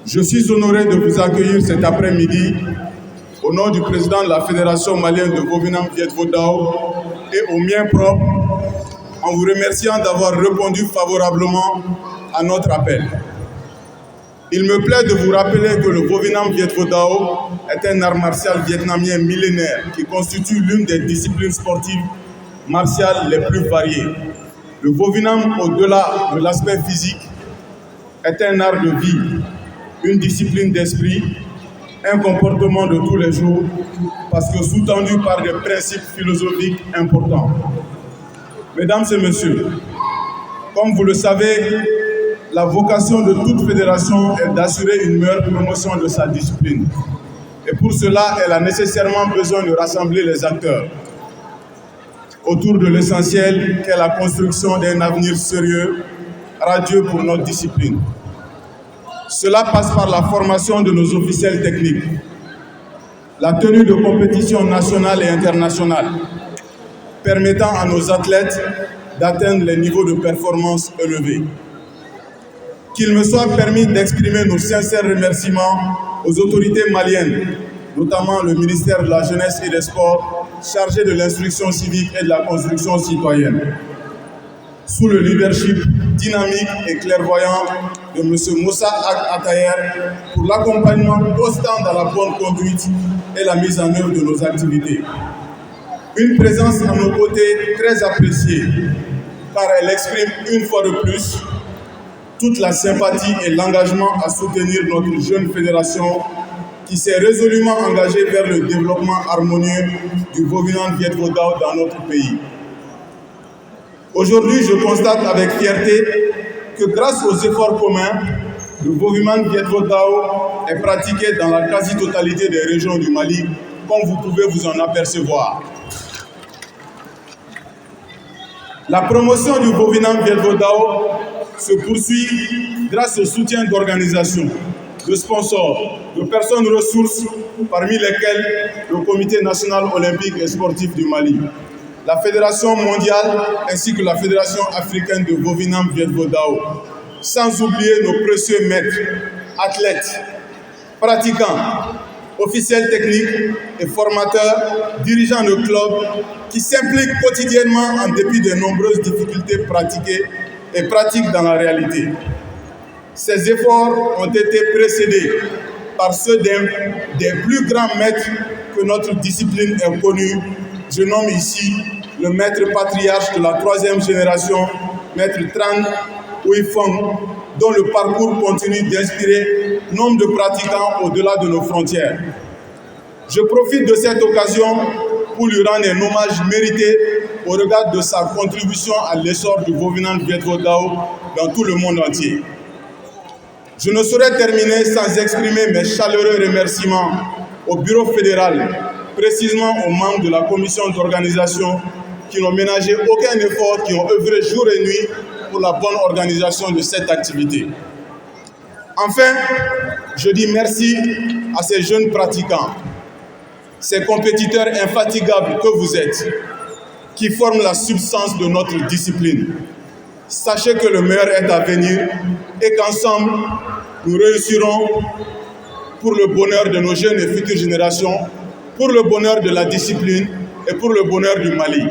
Je suis honoré de vous accueillir cet après-midi au nom du président de la Fédération malienne de Vovinam Viet Vo Dao et au mien propre, en vous remerciant d'avoir répondu favorablement à notre appel. Il me plaît de vous rappeler que le Vovinam Viet Vo Dao est un art martial vietnamien millénaire qui constitue l'une des disciplines sportives martiales les plus variées. Le Vovinam, au-delà de l'aspect physique, est un art de vie, une discipline d'esprit, un comportement de tous les jours, parce que sous-tendu par des principes philosophiques importants. Mesdames et messieurs, comme vous le savez, la vocation de toute fédération est d'assurer une meilleure promotion de sa discipline. Et pour cela, elle a nécessairement besoin de rassembler les acteurs autour de l'essentiel qu'est la construction d'un avenir sérieux, radieux pour notre discipline. Cela passe par la formation de nos officiels techniques, la tenue de compétitions nationales et internationales, permettant à nos athlètes d'atteindre les niveaux de performance élevés. Qu'il me soit permis d'exprimer nos sincères remerciements aux autorités maliennes, notamment le ministère de la Jeunesse et des Sports, chargé de l'instruction civique et de la construction citoyenne, sous le leadership dynamique et clairvoyant de M. Moussa Atayer pour l'accompagnement constant dans la bonne conduite et la mise en œuvre de nos activités. Une présence à nos côtés très appréciée, car elle exprime une fois de plus toute la sympathie et l'engagement à soutenir notre jeune fédération qui s'est résolument engagée vers le développement harmonieux du Vovinam Viet Vo Dao dans notre pays. Aujourd'hui, je constate avec fierté que grâce aux efforts communs, le Vovinam Viet Vo Dao est pratiqué dans la quasi-totalité des régions du Mali, comme vous pouvez vous en apercevoir. La promotion du Vovinam Viet Vo Dao se poursuit grâce au soutien d'organisations, de sponsors, de personnes ressources, parmi lesquelles le Comité national olympique et sportif du Mali, la Fédération mondiale ainsi que la Fédération africaine de Vovinam Viet Vo Dao, sans oublier nos précieux maîtres, athlètes, pratiquants, officiels techniques et formateurs, dirigeants de clubs qui s'impliquent quotidiennement en dépit des nombreuses difficultés pratiques dans la réalité. Ces efforts ont été précédés par ceux des plus grands maîtres que notre discipline ait connus. Je nomme ici le maître patriarche de la 3e génération, maître Tran Huy Fong, dont le parcours continue d'inspirer nombre de pratiquants au-delà de nos frontières. Je profite de cette occasion pour lui rendre un hommage mérité au regard de sa contribution à l'essor du Vovinam Viet Vo Dao dans tout le monde entier. Je ne saurais terminer sans exprimer mes chaleureux remerciements au bureau fédéral, précisément aux membres de la commission d'organisation qui n'ont ménagé aucun effort, qui ont œuvré jour et nuit pour la bonne organisation de cette activité. Enfin, je dis merci à ces jeunes pratiquants, ces compétiteurs infatigables que vous êtes, qui forment la substance de notre discipline. Sachez que le meilleur est à venir et qu'ensemble, nous réussirons pour le bonheur de nos jeunes et futures générations, pour le bonheur de la discipline et pour le bonheur du Mali.